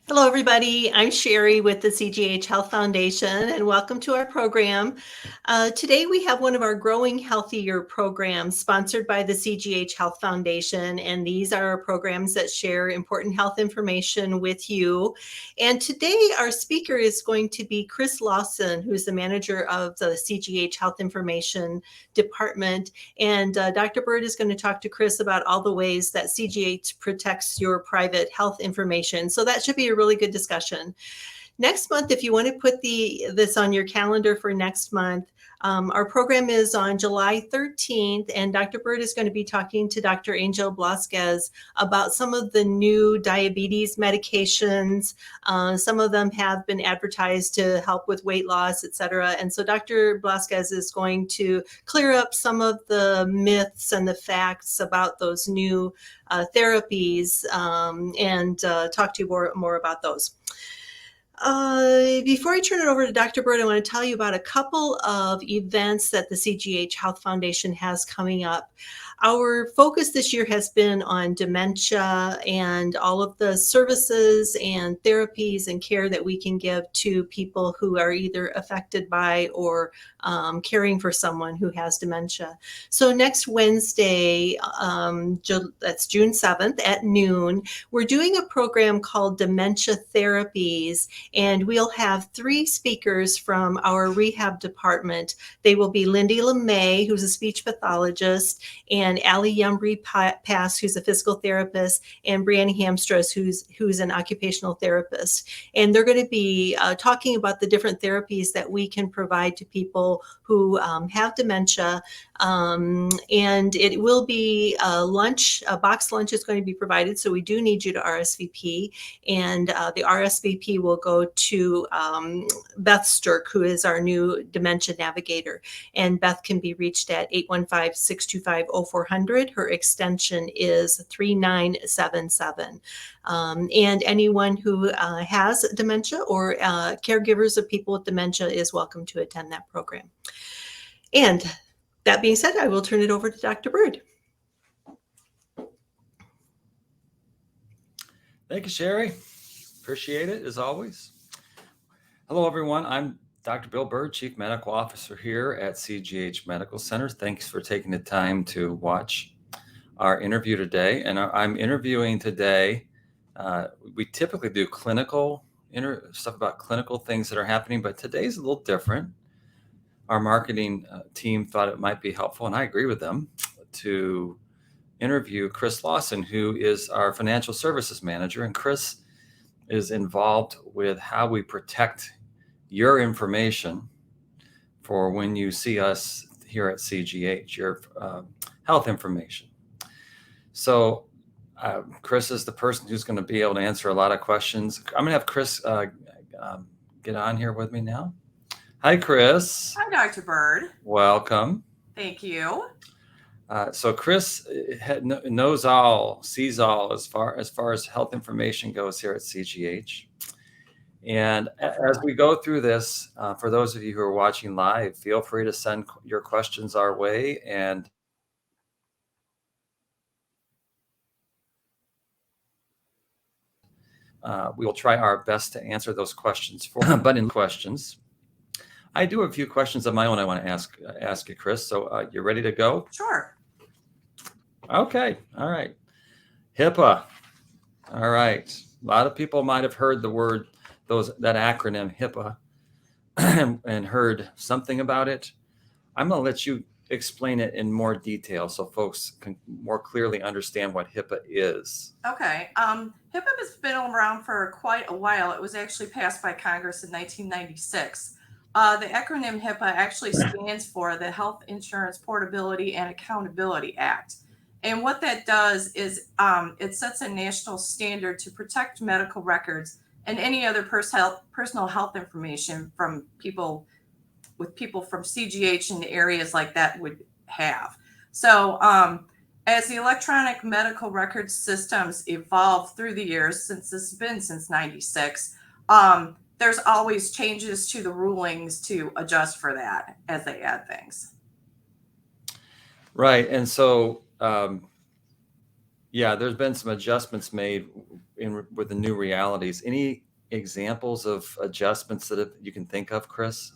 Hello, everybody. I'm Sherry with the CGH Health Foundation, and welcome to our program. Today, we have one of our Growing Healthier programs sponsored by the CGH Health Foundation, and these are programs that share important health information with you. And today, our speaker is going to be Chris Lawson, who's the manager of the CGH Health Information Department. And Dr. Bird is going to talk to Chris about all the ways that CGH protects your private health information. So that should be a really good discussion. Next month, if you want to put this on your calendar for next month, our program is on July 13th, and Dr. Bird is going to be talking to Dr. Angel Blasquez about some of the new diabetes medications. Some of them have been advertised to help with weight loss, et cetera. And so Dr. Blasquez is going to clear up some of the myths and the facts about those new therapies and talk to you more about those. Before I turn it over to Dr. Bird, I want to tell you about a couple of events that the CGH Health Foundation has coming up. Our focus this year has been on dementia and all of the services and therapies and care that we can give to people who are either affected by or caring for someone who has dementia. So next Wednesday, that's June 7th at noon, we're doing a program called Dementia Therapies, and we'll have 3 speakers from our rehab department. They will be Lindy LeMay, who's a speech pathologist, and Ali Yumbri Pass, who's a physical therapist, and Brianna Hamstras, who's an occupational therapist. And they're going to be talking about the different therapies that we can provide to people who have dementia. And it will be a box lunch is going to be provided. So we do need you to RSVP. And the RSVP will go to Beth Sturck, who is our new dementia navigator. And Beth can be reached at 815-625-0400. Her extension is 3977. And anyone who has dementia or caregivers of people with dementia is welcome to attend that program. And that being said, I will turn it over to Dr. Bird. Thank you, Sherry. Appreciate it, as always. Hello, everyone. I'm Dr. Bill Bird, Chief Medical Officer here at CGH Medical Center. Thanks for taking the time to watch our interview today. And I'm interviewing today. We typically do clinical stuff about clinical things that are happening, but today's a little different. Our marketing team thought it might be helpful, and I agree with them, to interview Chris Lawson, who is our financial services manager. And Chris is involved with how we protect your information for when you see us here at CGH, your health information. So Chris is the person who's going to be able to answer a lot of questions. I'm going to have Chris get on here with me now. Hi, Chris. Hi, Dr. Bird. Welcome. Thank you. So Chris knows all, sees all as far as health information goes here at CGH. And as we go through this, for those of you who are watching live, feel free to send your questions our way, and we will try our best to answer those questions but in questions, I do have a few questions of my own I want to ask you, Chris. So you ready to go? Sure. Okay. All right. HIPAA. All right. A lot of people might have heard the word, that acronym HIPAA, and heard something about it. I'm going to let you explain it in more detail so folks can more clearly understand what HIPAA is. Okay. HIPAA has been around for quite a while. It was actually passed by Congress in 1996. The acronym HIPAA actually stands for the Health Insurance Portability and Accountability Act. And what that does is it sets a national standard to protect medical records and any other personal health information from people from CGH and areas like that would have. So as the electronic medical record systems evolve through the years, since this has been since 96, there's always changes to the rulings to adjust for that as they add things. Right. And so, there's been some adjustments made with the new realities. Any examples of adjustments that you can think of, Chris?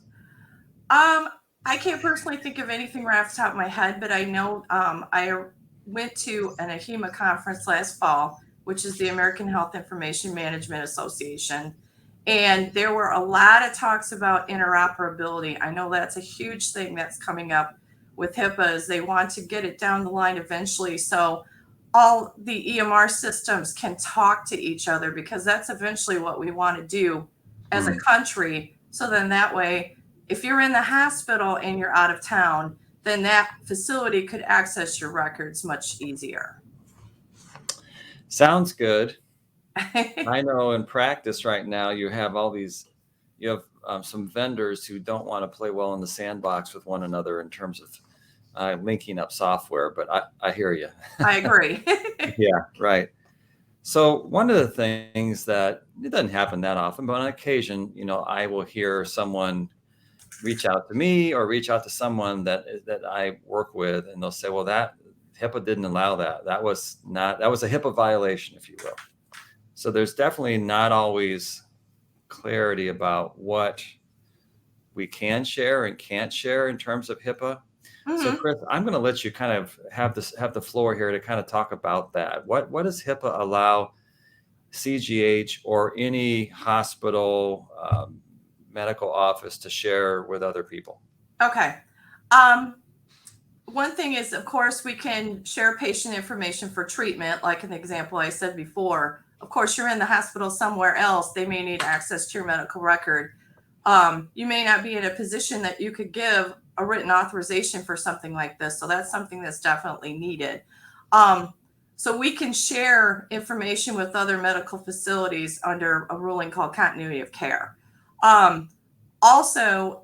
I can't personally think of anything right off the top of my head, but I know I went to an AHIMA conference last fall, which is the American Health Information Management Association. And there were a lot of talks about interoperability. I know that's a huge thing that's coming up with HIPAA is they want to get it down the line eventually. So all the EMR systems can talk to each other because that's eventually what we want to do as a country. So then that way, if you're in the hospital and you're out of town, then that facility could access your records much easier. Sounds good. I know in practice right now you have some vendors who don't want to play well in the sandbox with one another in terms of linking up software, but I hear you. I agree. Yeah, right. So one of the things that it doesn't happen that often, but on occasion, I will hear someone reach out to me or reach out to someone that I work with, and they'll say, well, that HIPAA didn't allow that. That was a HIPAA violation, if you will. So there's definitely not always clarity about what we can share and can't share in terms of HIPAA. So Chris, I'm going to let you kind of have the floor here to kind of talk about that. What does HIPAA allow CGH or any hospital medical office to share with other people? Okay. One thing is, of course, we can share patient information for treatment, like an example I said before. Of course, you're in the hospital somewhere else. They may need access to your medical record. You may not be in a position that you could give a written authorization for something like this. So that's something that's definitely needed. So we can share information with other medical facilities under a ruling called continuity of care. Also,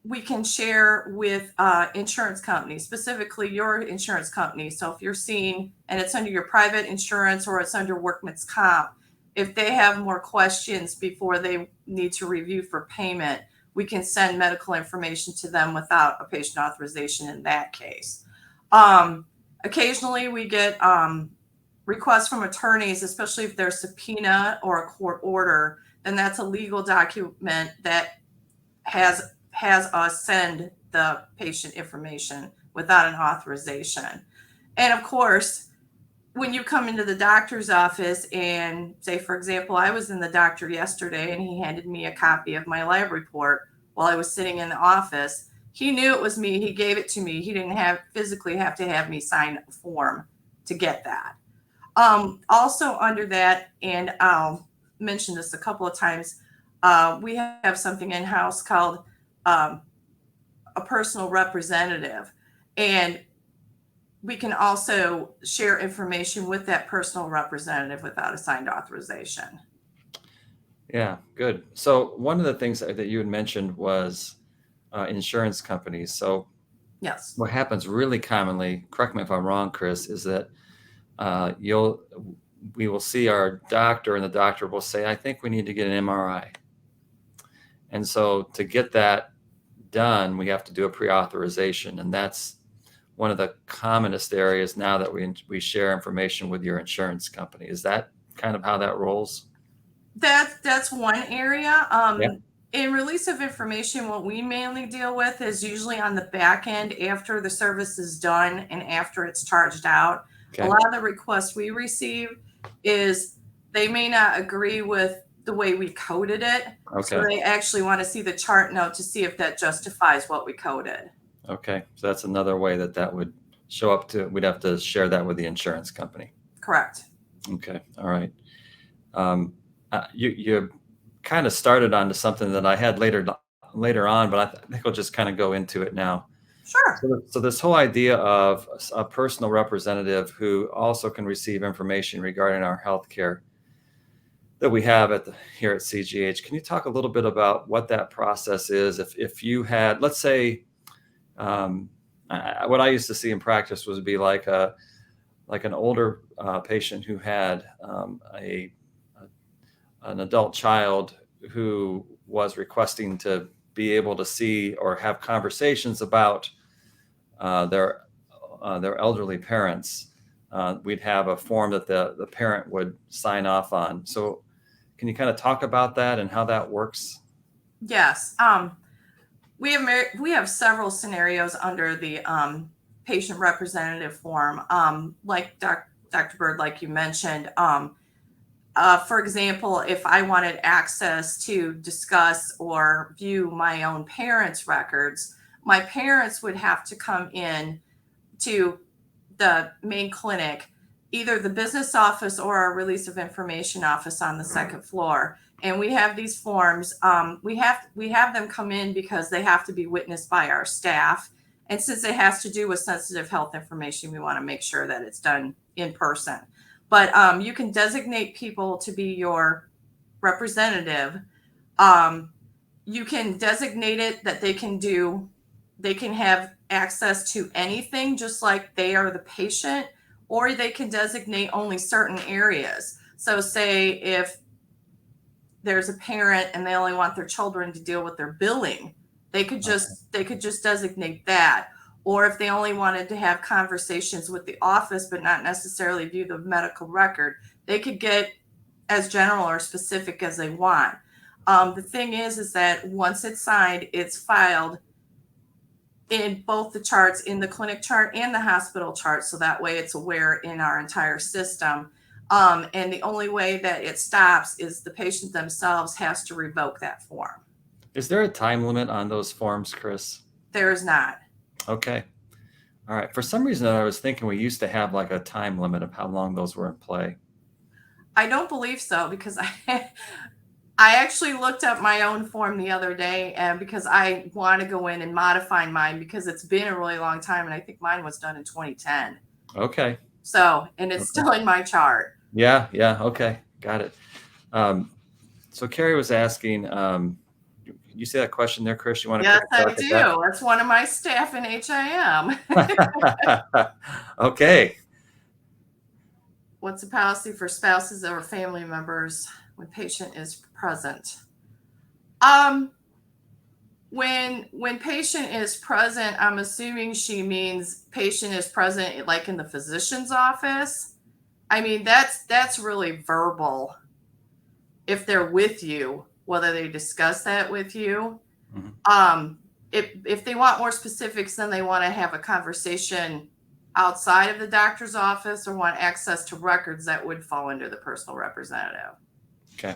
we can share with insurance companies, specifically your insurance company. So if you're seeing, and it's under your private insurance or it's under workman's comp, if they have more questions before they need to review for payment, we can send medical information to them without a patient authorization in that case. Occasionally we get requests from attorneys, especially if there's subpoena or a court order, then that's a legal document that has us send the patient information without an authorization. And of course, when you come into the doctor's office and say, for example, I was in the doctor yesterday and he handed me a copy of my lab report while I was sitting in the office. He knew it was me. He gave it to me. He didn't physically have to have me sign a form to get that. Also under that, and I'll mention this a couple of times, we have something in-house called a personal representative, and we can also share information with that personal representative without a signed authorization. Yeah, good. So one of the things that you had mentioned was insurance companies. So yes, what happens really commonly, correct me if I'm wrong, Chris, is that we will see our doctor and the doctor will say, I think we need to get an MRI. And so to get that done, we have to do a pre-authorization. And that's one of the commonest areas now that we share information with your insurance company. Is that kind of how that rolls? That's one area. Yeah. In release of information, what we mainly deal with is usually on the back end after the service is done and after it's charged out. Okay. A lot of the requests we receive is they may not agree with the way we coded it. Okay. So they actually want to see the chart note to see if that justifies what we coded. Okay. So that's another way that would show up we'd have to share that with the insurance company. Correct. Okay. All right. You kind of started onto something that I had later on, but I think we'll just kind of go into it now. Sure. So this whole idea of a personal representative who also can receive information regarding our healthcare that we have here at CGH. Can you talk a little bit about what that process is? If you had, let's say, what I used to see in practice would be like an older patient who had an adult child who was requesting to be able to see or have conversations about their elderly parents. we'd have a form that the parent would sign off on. So can you kind of talk about that and how that works? Yes. We have several scenarios under the patient representative form. Like Dr. Bird, like you mentioned, for example, if I wanted access to discuss or view my own parents' records, my parents would have to come in to the main clinic, either the business office or our release of information office on the second floor. And we have these forms. We have them come in because they have to be witnessed by our staff. And since it has to do with sensitive health information, we want to make sure that it's done in person. But you can designate people to be your representative. You can designate it that they can have access to anything, just like they are the patient, or they can designate only certain areas. So say if there's a parent and they only want their children to deal with their billing, they could just designate that. Or if they only wanted to have conversations with the office but not necessarily view the medical record, they could get as general or specific as they want. The thing is that once it's signed, it's filed in both the charts, in the clinic chart and the hospital chart, so that way it's aware in our entire system. And the only way that it stops is the patient themselves has to revoke that form. Is there a time limit on those forms, Chris? There is not. Okay. All right. For some reason, I was thinking we used to have like a time limit of how long those were in play. I don't believe so, because I actually looked up my own form the other day, and because I want to go in and modify mine because it's been a really long time, and I think mine was done in 2010. Okay. So, and it's still in my chart. Yeah. Okay. Got it. So Carrie was asking, you see that question there, Chris? You want to? Yes, I do. That's one of my staff in HIM. Okay. What's the policy for spouses or family members when patient is present? When patient is present, I'm assuming she means patient is present like in the physician's office. I mean, that's really verbal. If they're with you, whether they discuss that with you. Mm-hmm. If they want more specifics, then they want to have a conversation outside of the doctor's office or want access to records, that would fall under the personal representative. Okay.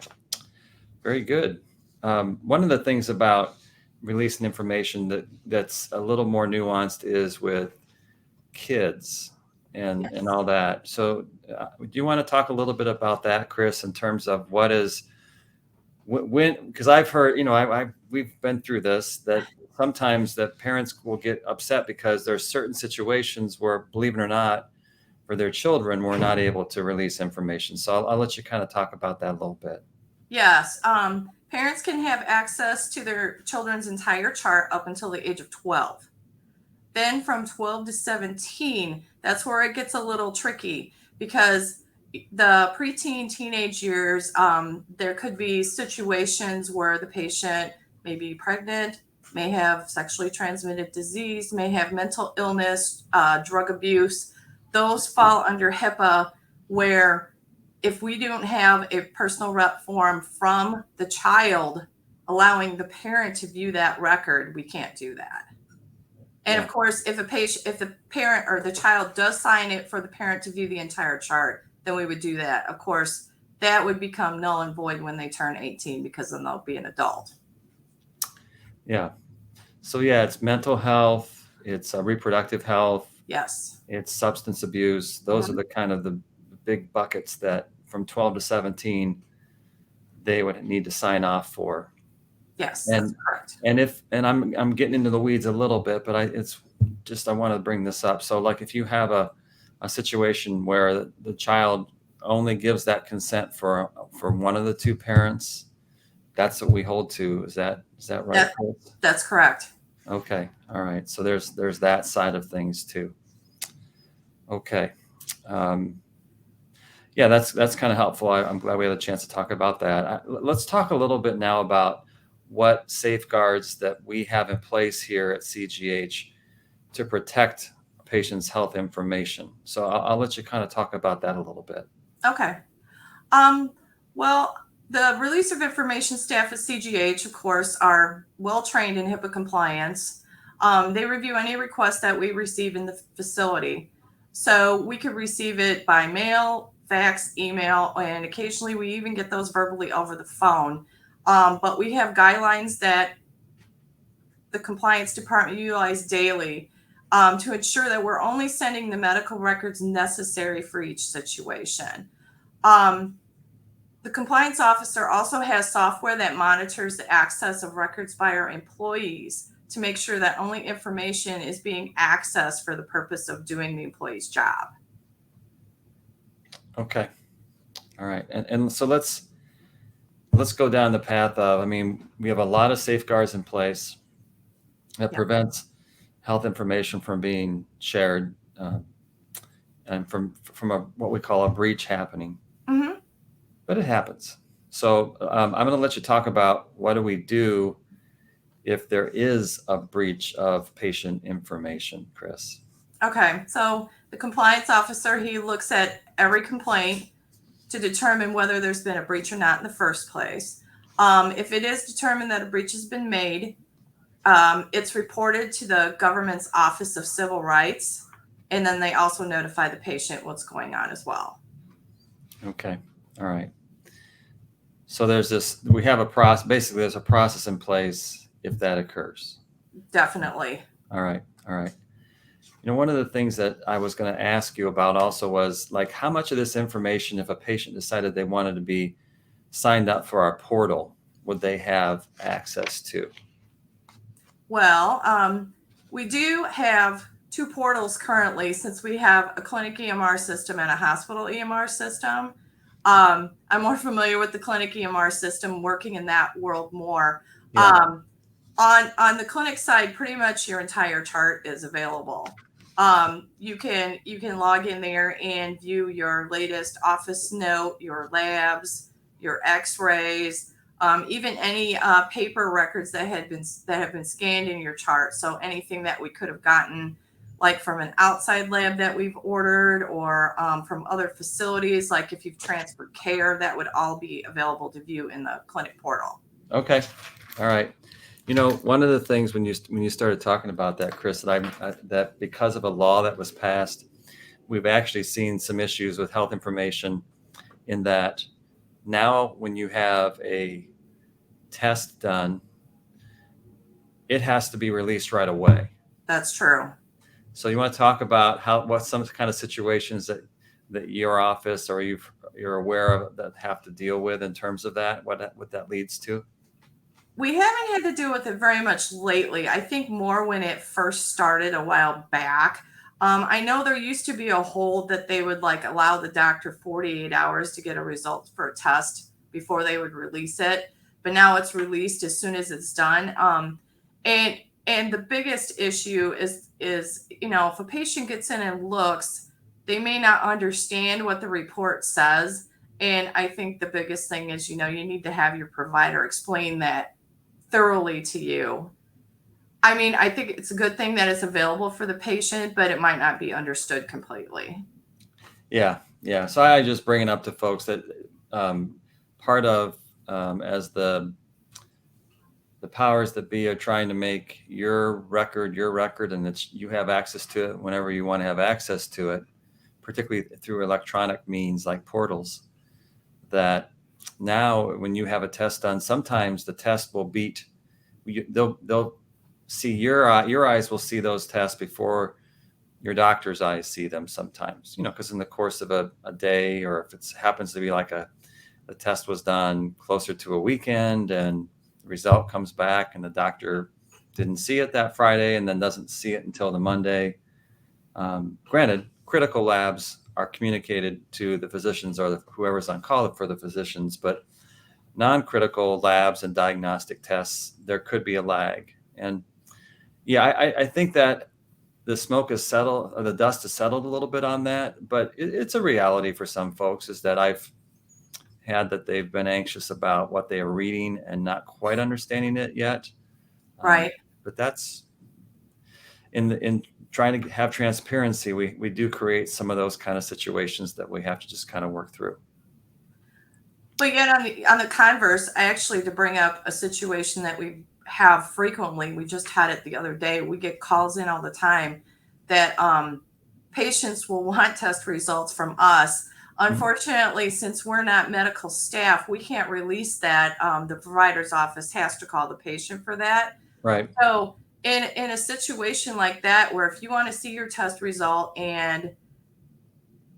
Very good. One of the things about releasing information that's a little more nuanced is with kids and all that. So do you want to talk a little bit about that, Chris, in terms of what is when, because I've heard, we've been through this, that sometimes that parents will get upset because there's certain situations where, believe it or not, for their children, we're not able to release information. So I'll let you kind of talk about that a little bit. Yes. Parents can have access to their children's entire chart up until the age of 12. Then from 12 to 17, that's where it gets a little tricky, because the preteen, teenage years, there could be situations where the patient may be pregnant, may have sexually transmitted disease, may have mental illness, drug abuse. Those fall under HIPAA, where if we don't have a personal rep form from the child allowing the parent to view that record, we can't do that. And of course, if the parent or the child does sign it for the parent to view the entire chart, then we would do that. Of course, that would become null and void when they turn 18, because then they'll be an adult. Yeah. So it's mental health, it's reproductive health. Yes. It's substance abuse. Those are the kind of the big buckets that from 12 to 17, they would need to sign off for. Yes, that's correct. And I'm getting into the weeds a little bit, but I want to bring this up. So like if you have a situation where the child only gives that consent for one of the two parents, that's what we hold to. Is that right? That's correct. Okay. All right. So there's that side of things too. Okay. That's kind of helpful. I'm glad we had a chance to talk about that. Let's talk a little bit now about what safeguards that we have in place here at CGH to protect patient's health information. So I'll let you kind of talk about that a little bit. Okay. Well, the release of information staff at CGH, of course, are well trained in HIPAA compliance. They review any request that we receive in the facility. So we could receive it by mail, fax, email, and occasionally we even get those verbally over the phone. But we have guidelines that the compliance department utilize daily to ensure that we're only sending the medical records necessary for each situation. The compliance officer also has software that monitors the access of records by our employees to make sure that only information is being accessed for the purpose of doing the employee's job. Okay. All right. And so let's go down the path of, I mean, we have a lot of safeguards in place that prevents health information from being shared and from what we call a breach happening. Mm-hmm. But it happens. So I'm going to let you talk about what do we do if there is a breach of patient information, Chris. Okay, so the compliance officer, he looks at every complaint to determine whether there's been a breach or not in the first place. If it is determined that a breach has been made, it's reported to the government's Office of Civil Rights, and then they also notify the patient what's going on as well. Okay. All right. So we have a process, basically there's a process in place if that occurs. Definitely. All right. All right. You know, one of the things that I was going to ask you about also was like how much of this information, if a patient decided they wanted to be signed up for our portal, would they have access to? Well, we do have two portals currently since we have a clinic EMR system and a hospital EMR system. I'm more familiar with the clinic EMR system, working in that world more. Yeah. On the clinic side, pretty much your entire chart is available. You can log in there and view your latest office note, your labs, your X-rays, even any paper records that have been scanned in your chart. So anything that we could have gotten, like from an outside lab that we've ordered, or from other facilities, like if you've transferred care, that would all be available to view in the clinic portal. Okay. All right. You know, one of the things when you started talking about that, Chris, that because of a law that was passed, we've actually seen some issues with health information in that now when you have a test done, it has to be released right away. That's true. So you want to talk about what some kind of situations that your office or you're aware of that have to deal with in terms of that, what that leads to? We haven't had to deal with it very much lately. I think more when it first started a while back. I know there used to be a hold that they would allow the doctor 48 hours to get a result for a test before they would release it. But now it's released as soon as it's done. And the biggest issue is, if a patient gets in and looks, they may not understand what the report says. And I think the biggest thing is, you need to have your provider explain that thoroughly to you. I mean, I think it's a good thing that it's available for the patient, but it might not be understood completely. Yeah. Yeah. So I just bring it up to folks that part of as the powers that be are trying to make your record, and that you have access to it whenever you want to have access to it, particularly through electronic means like portals, that now when you have a test done, sometimes the test will beat, they'll see your eyes will see those tests before your doctor's eyes see them sometimes, because in the course of a day, or if it happens to be like the test was done closer to a weekend and the result comes back and the doctor didn't see it that Friday and then doesn't see it until the Monday. Granted, critical labs are communicated to the physicians or whoever's on call for the physicians, but non-critical labs and diagnostic tests, there could be a lag. And yeah, I think that the smoke is settled, or the dust has settled a little bit on that, but it's a reality for some folks is that I've had that they've been anxious about what they are reading and not quite understanding it yet. Right. But that's in trying to have transparency, we do create some of those kind of situations that we have to just kind of work through. But yet on the converse, I actually, to bring up a situation that we have frequently, we just had it the other day. We get calls in all the time that patients will want test results from us. Unfortunately, since we're not medical staff, we can't release that. The provider's office has to call the patient for that. Right. So in a situation like that, where if you want to see your test result and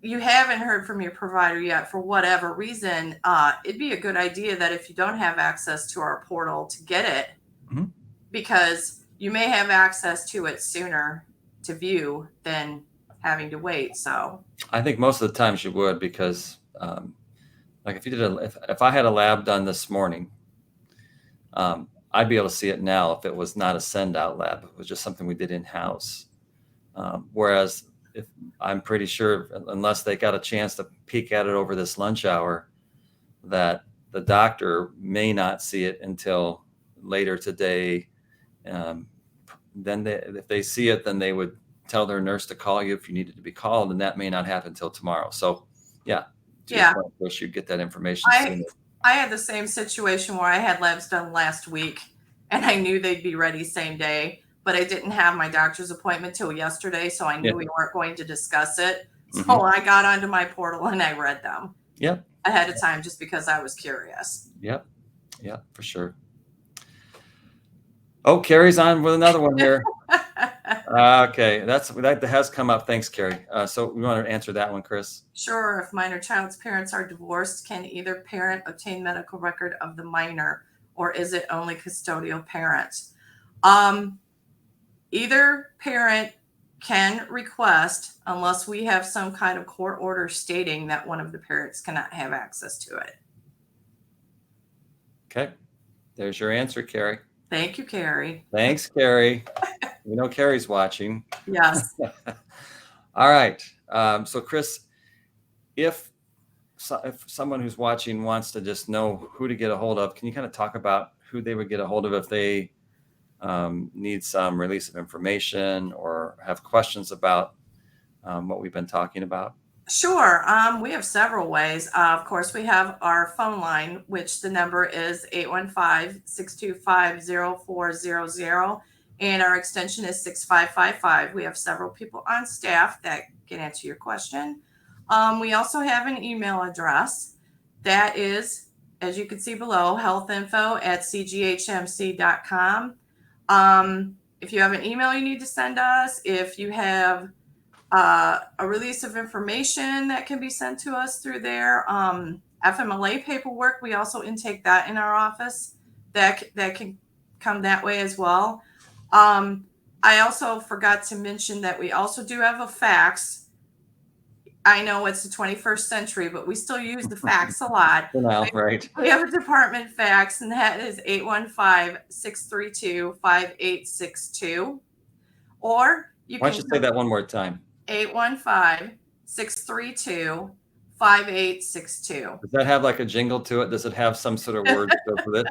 you haven't heard from your provider yet for whatever reason, it'd be a good idea that if you don't have access to our portal, to get it, because you may have access to it sooner to view than having to wait. So I think most of the times you would, because like if you did if I had a lab done this morning, I'd be able to see it now if it was not a send out lab. It was just something we did in house. Whereas if I'm pretty sure, unless they got a chance to peek at it over this lunch hour, that the doctor may not see it until later today. Then if they see it, then they would tell their nurse to call you if you needed to be called, and that may not happen until tomorrow. So yeah, yeah, wish you'd get that information sooner. I had the same situation where I had labs done last week and I knew they'd be ready same day, but I didn't have my doctor's appointment till yesterday, so I knew we weren't going to discuss it. So I got onto my portal and I read them ahead of time just because I was curious. Yep, for sure. Oh, Carrie's on with another one here. Okay, that has come up. Thanks, Carrie. So we want to answer that one, Chris. Sure. If minor child's parents are divorced, can either parent obtain medical record of the minor, or is it only custodial parents? Either parent can request, unless we have some kind of court order stating that one of the parents cannot have access to it. Okay, there's your answer, Carrie. Thank you, Carrie. Thanks, Carrie. We know Carrie's watching. Yes. All right. So, Chris, if someone who's watching wants to just know who to get a hold of, can you kind of talk about who they would get a hold of if they need some release of information or have questions about what we've been talking about? Sure. We have several ways. Of course, we have our phone line, which the number is 815-625-0400, and our extension is 6555. We have several people on staff that can answer your question. We also have an email address that is, as you can see below, healthinfo@cghmc.com. If you have an email you need to send us, if you have a release of information that can be sent to us through there, FMLA paperwork, we also intake that in our office. That can come that way as well. I also forgot to mention that we also do have a fax. I know it's the 21st century, but we still use the fax a lot. Right. We have a department fax, and that is 815-632-5862. Or you Why don't you say that one more time? 815-632-5862. Does that have like a jingle to it? Does it have some sort of word that goes with it?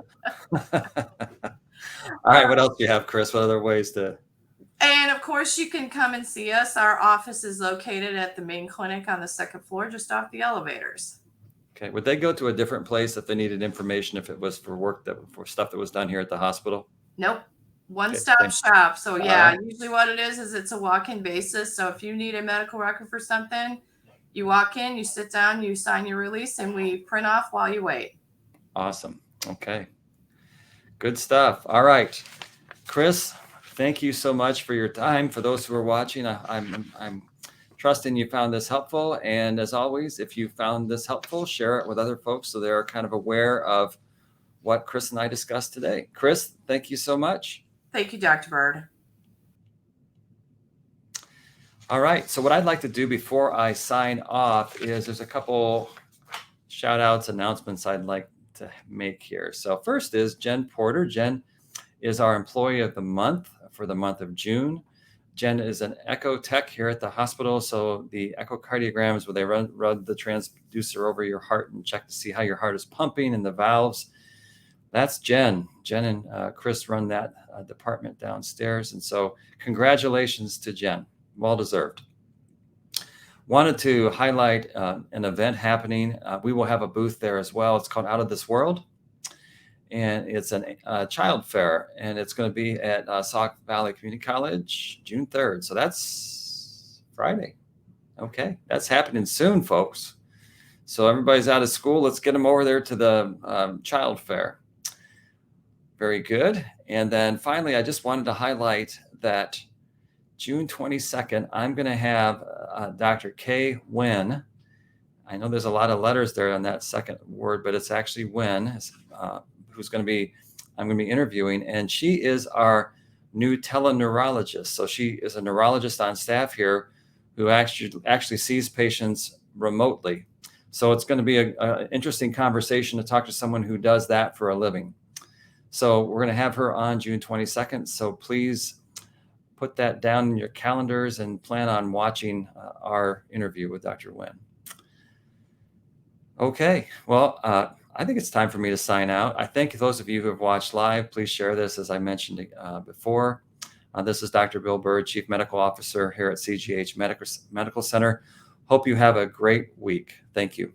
All right. What else do you have, Chris? What other ways to? And of course, you can come and see us. Our office is located at the main clinic on the second floor, just off the elevators. Okay. Would they go to a different place if they needed information, if it was for for stuff that was done here at the hospital? Nope. One-stop shop. So yeah, usually what it is it's a walk-in basis. So if you need a medical record for something, you walk in, you sit down, you sign your release, and we print off while you wait. Awesome. Okay. Good stuff. All right. Chris, thank you so much for your time. For those who are watching, I'm trusting you found this helpful. And as always, if you found this helpful, share it with other folks so they're kind of aware of what Chris and I discussed today. Chris, thank you so much. Thank you, Dr. Bird. All right. So what I'd like to do before I sign off is there's a couple shout outs, announcements I'd like to make here. So first is Jen Porter. Jen is our employee of the month for the month of June. Jen is an echo tech here at the hospital. So the echocardiograms where they run the transducer over your heart and check to see how your heart is pumping and the valves. That's Jen. Jen and Chris run that department downstairs. And so congratulations to Jen. well deserved. Wanted to highlight an event happening. We will have a booth there as well. It's called Out of This World, and it's a child fair, and it's going to be at Sauk Valley Community College, June 3rd. So that's Friday. Okay, that's happening soon, folks. So everybody's out of school. Let's get them over there to the child fair. Very good. And then finally, I just wanted to highlight that June 22nd, I'm going to have Dr. Kay Wynn. I know there's a lot of letters there on that second word, but it's actually Wynn, who's going to be, I'm going to be interviewing. And she is our new teleneurologist. So she is a neurologist on staff here who actually sees patients remotely. So it's going to be an interesting conversation to talk to someone who does that for a living. So we're going to have her on June 22nd. So please put that down in your calendars and plan on watching our interview with Dr. Wynn. Okay, well, I think it's time for me to sign out. I thank those of you who have watched live. Please share this, as I mentioned before. This is Dr. Bill Bird, Chief Medical Officer here at CGH Medical Center. Hope you have a great week. Thank you.